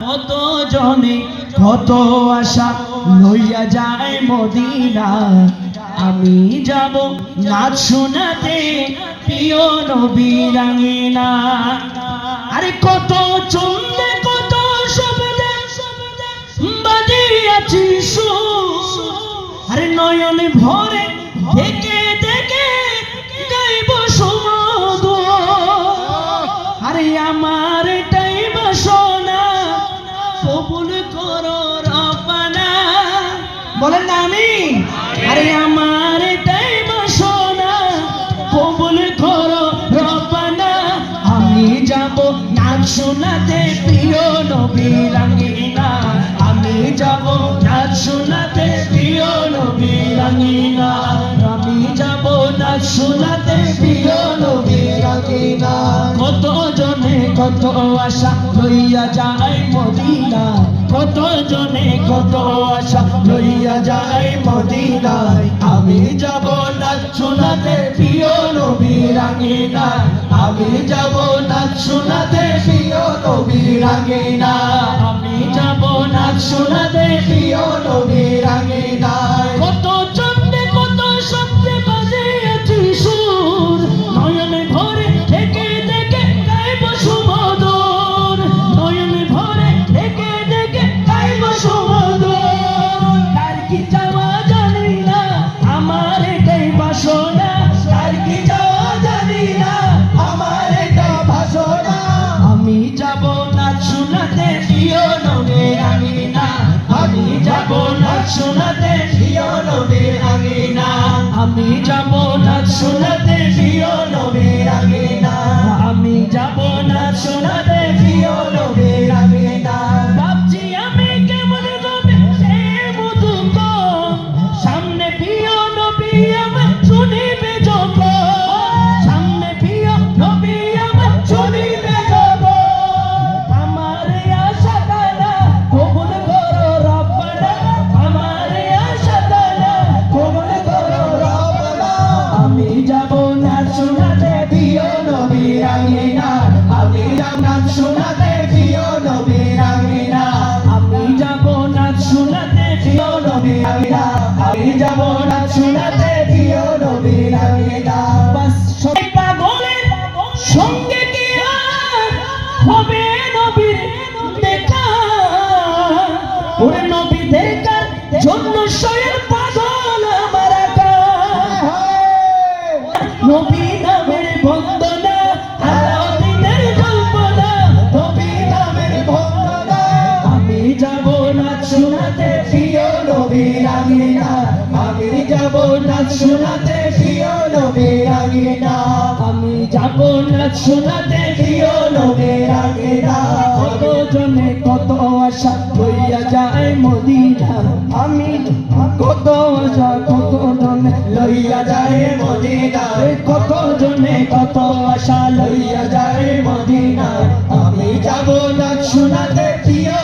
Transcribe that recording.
কত জনে কত আশা লইয়া যায় মদিনা, আমি যাব নাচ শোনাতে প্রিয় নবীর আঙিনা। আরে কত চন্দে কত শব্দে বাজিয়াছি সুর, আরে নয়ন ভরে দেখে দেখে গাইব সুমধুর। আরে আমার এটাই বাসনা, কবুল করো রব্বানা। বলেন না আমিন। আরে আমার এটাই বাসনা, কবুল করো রব্বানা। আমি যাব নাচ শোনাতে প্রিয় নবীর আঙিনা, আমি যাব নাচ শোনাতে প্রিয় নবীর আঙিনা, আমি যাব নাচ শোনাতে প্রিয় নবীর আঙিনা। কত জনে কত আশা লইয়া যায় মদিনা, কত জনে কত আশা লইয়া যায় মদিনায়, আমি যাব নাচ শোনাতে প্রিয় নবীর আঙিনা, আমি যাব নাচ শোনাতে প্রিয় নবীর আঙিনা, আমি যাব নাচ শোনাতে প্রিয় নবীর আঙিনা। কত চন্দে কত শব্দে বাজিয়াছি সুর, নয়ন ভরে থেকে দেখে গাইব সুমধুর, নয়ন ভরে থেকে দেখে গাইব সুমধুর। তার কি চাওয়া জানি না, আমার এটাই বাসনা, তার কি চাওয়া জানি না, আমার এটাই বাসনা। আমি যাব নাচ শোনাতে প্রিয় নবীর আঙিনা, আমি যাব নাচ শোনাতে প্রিয় নবীর আঙিনা, আমি যাব নাচ শোনাতে প্রিয় নবীর আঙিনা, আমি যাব নাচ শোনাতে প্রিয় নবীর আঙিনা। ভাবছি আমি কেমন যাবে সে মধুক, সামনে প্রিয় নবী আমার শুনিবে যখন, সামনে প্রিয় নবী আমার শুনিবে যখন। আমার আশা তারা কবুল করো রব্বানা, আমার আশা তারা কবুল করো রব্বানা। আমি যাব নাচ শোনাতে প্রিয় নবীর আঙিনা, আমি যাব নাচ শোনাতে প্রিয় নবীর আঙিনা, আমি যাব নাচ শোনাতে প্রিয় নবীর আঙিনা, আমি যাব নাচ শোনাতে প্রিয় নবীর আঙিনা। বাস সবাই পাগলের সঙ্গে কি আর হবে নবীর দেখা, ওরে নবী দেখার জন্য স্বয়ং পাগল আমার একা। নবী নামের বন্দনা আলাউদ্দিনের কল্পনা, নবী নামের বন্দনা। আমি যাব নাচ শোনাতে প্রিয় নবীর আঙিনা, আমি যাব নাচ শোনাতে প্রিয় নবীর আঙিনা, আমি যাব নাচ শোনাতে প্রিয় নবীর আঙিনা। কত জনে কত আশা লইয়া যায় মদিনা, আমি কত আশা কত জনে লইয়া যায় মদিনা, কত জনে কত আশা লইয়া যায় মদিনা, আমি যাব নাচ শোনাতে প্রিয়